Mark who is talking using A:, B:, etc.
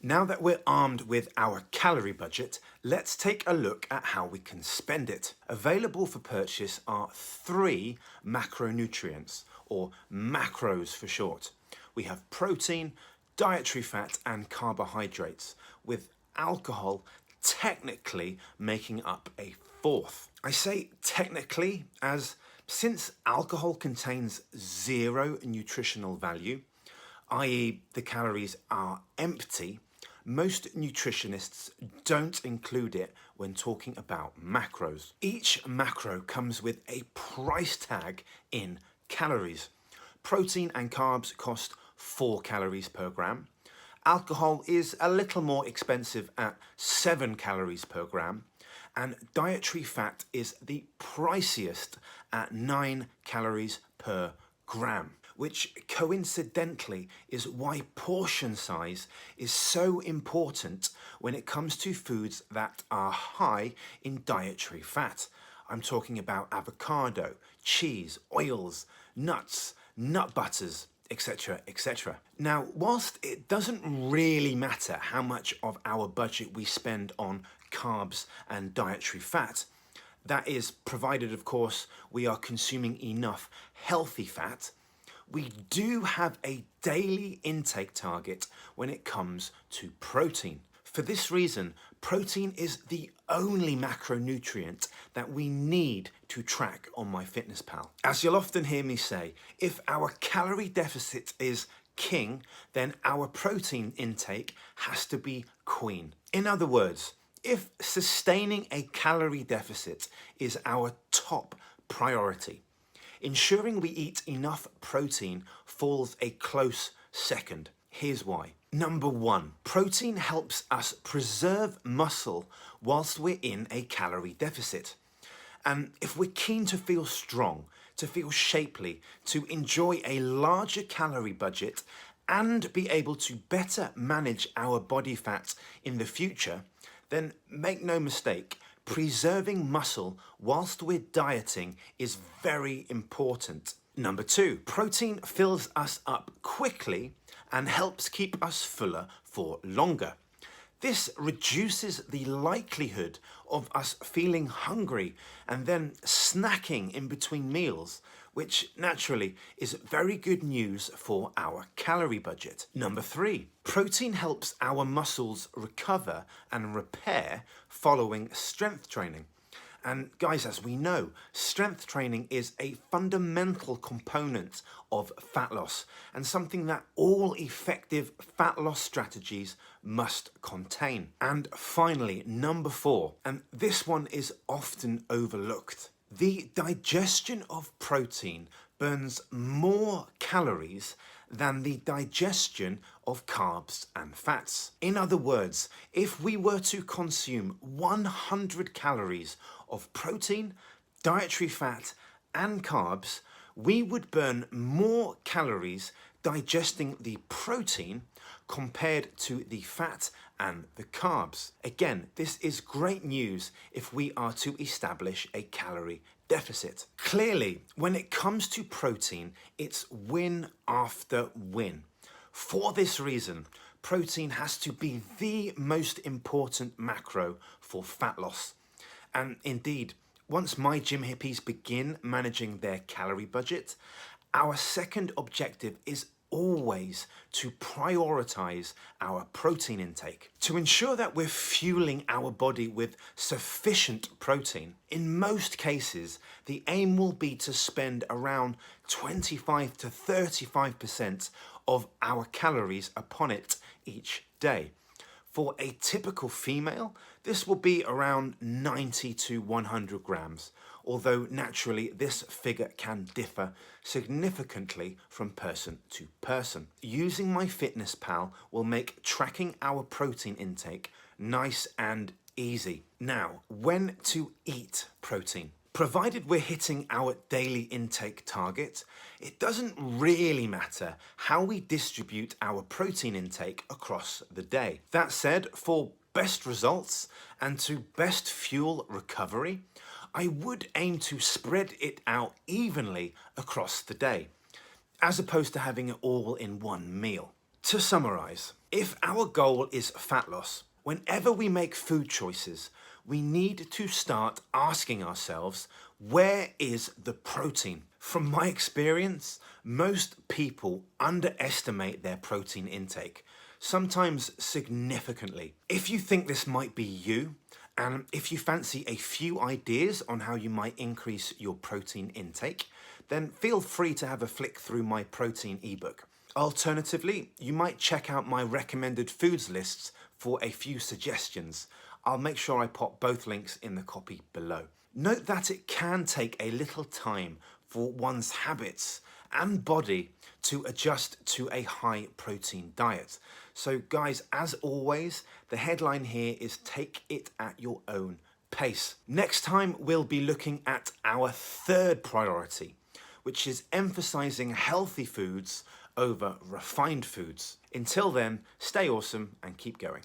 A: Now that we're armed with our calorie budget, let's take a look at how we can spend it. Available for purchase are 3 macronutrients, or macros for short. We have protein, dietary fat and carbohydrates, with alcohol technically making up a 4th. I say technically as since alcohol contains 0 nutritional value, i.e. the calories are empty, most nutritionists don't include it when talking about macros. Each macro comes with a price tag in calories. Protein and carbs cost 4 calories per gram. Alcohol is a little more expensive at 7 calories per gram. And dietary fat is the priciest at 9 calories per gram, which coincidentally is why portion size is so important when it comes to foods that are high in dietary fat. I'm talking about avocado, cheese, oils, nuts, nut butters, etc, etc. Now, whilst it doesn't really matter how much of our budget we spend on carbs and dietary fat, that is provided, of course, we are consuming enough healthy fat, we do have a daily intake target when it comes to protein. For this reason, protein is the only macronutrient that we need to track on MyFitnessPal. As you'll often hear me say, if our calorie deficit is king, then our protein intake has to be queen. In other words, if sustaining a calorie deficit is our top priority, ensuring we eat enough protein falls a close second. Here's why. Number 1, protein helps us preserve muscle whilst we're in a calorie deficit. And if we're keen to feel strong, to feel shapely, to enjoy a larger calorie budget and be able to better manage our body fat in the future, then make no mistake, preserving muscle whilst we're dieting is very important. Number 2, protein fills us up quickly and helps keep us fuller for longer. This reduces the likelihood of us feeling hungry and then snacking in between meals, which naturally is very good news for our calorie budget. Number 3, protein helps our muscles recover and repair following strength training. And guys, as we know, strength training is a fundamental component of fat loss and something that all effective fat loss strategies must contain. And finally, number 4, and this one is often overlooked. The digestion of protein burns more calories than the digestion of carbs and fats. In other words, if we were to consume 100 calories of protein, dietary fat and carbs, we would burn more calories digesting the protein compared to the fat and the carbs. Again, this is great news if we are to establish a calorie deficit. Clearly, when it comes to protein, it's win after win. For this reason, protein has to be the most important macro for fat loss. And indeed, once my gym hippies begin managing their calorie budget, our second objective is always to prioritize our protein intake. To ensure that we're fueling our body with sufficient protein, in most cases, the aim will be to spend around 25 to 35% of our calories upon it each day. For a typical female, this will be around 90 to 100 grams, although naturally this figure can differ significantly from person to person. Using MyFitnessPal will make tracking our protein intake nice and easy. Now, when to eat protein? Provided we're hitting our daily intake target, it doesn't really matter how we distribute our protein intake across the day. That said, for best results and to best fuel recovery, I would aim to spread it out evenly across the day, as opposed to having it all in one meal. To summarize, If our goal is fat loss, whenever we make food choices, we need to start asking ourselves, where is the protein? From my experience, most people underestimate their protein intake, sometimes significantly. If you think this might be you, and if you fancy a few ideas on how you might increase your protein intake, then feel free to have a flick through my protein ebook. Alternatively, you might check out my recommended foods lists for a few suggestions. I'll make sure I pop both links in the copy below. Note that it can take a little time for one's habits and body to adjust to a high protein diet. So guys, as always, the headline here is take it at your own pace. Next time, we'll be looking at our third priority, which is emphasizing healthy foods over refined foods. Until then, stay awesome and keep going.